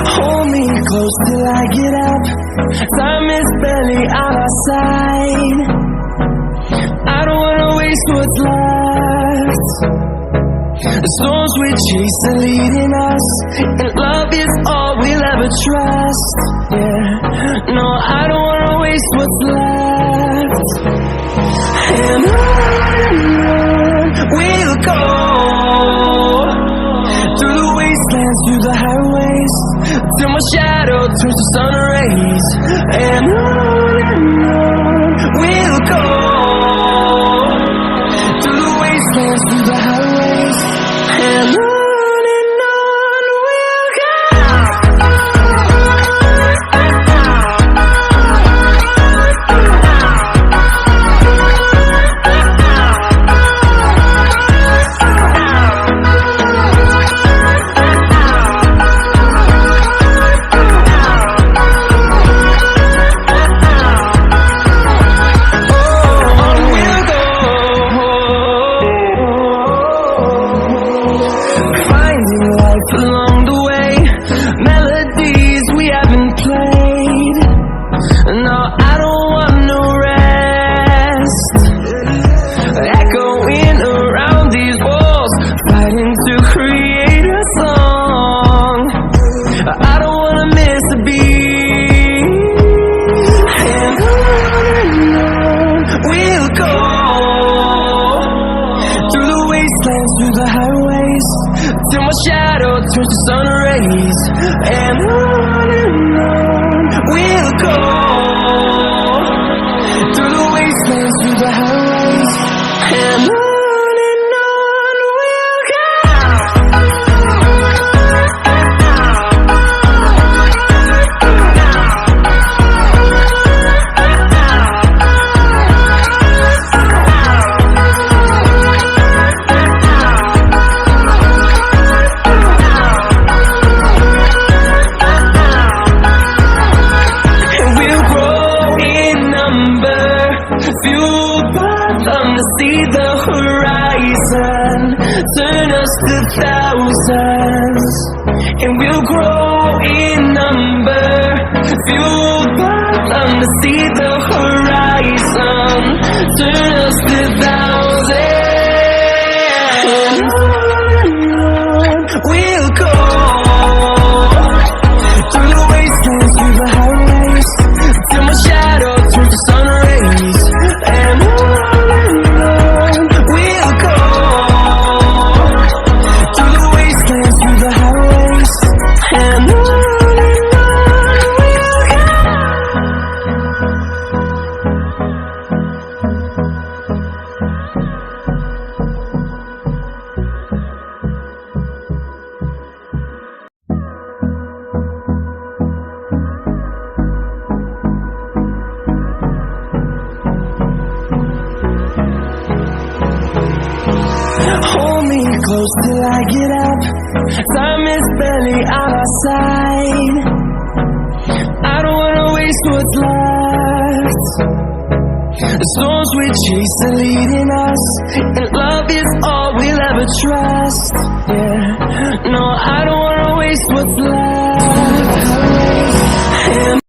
Hold me close till I get up. Time is barely on our side. I don't wanna waste what's left. The storms we chase are leading us, and love is all we'll ever trust. Yeah, no, I don't wanna waste what's left. And on we'll go, through the wastelands, through the highways, till my shadow turns to sun rays. And on we'll go, through the wastelands, through the highways, and on we'll go. Along the way, melodies we haven't played. No, I don't want no rest. Echoing around these walls, fighting to create a song. I don't wanna miss a beat. And on we'll go, through the wastelands, through the highways, till my shadow turns to sun rays. And on we'll go, through the wastelands, through the highways, and on we'll go. Fueled by them to see the horizon, turn us to thousands, and we'll grow in number. Fueled by them to see the horizon, turn us to thousands, and on we'll go, through the wastelands, through the highways, till my shadow turns to sun rays. And on we'll go, through the wastelands, through the highways, and on we'll go. Hold me close till I get up. Time is barely on our side. I don't wanna waste what's left. The storms we chase are leading us, and love is all we'll ever trust. Yeah, no, I don't wanna waste what's left.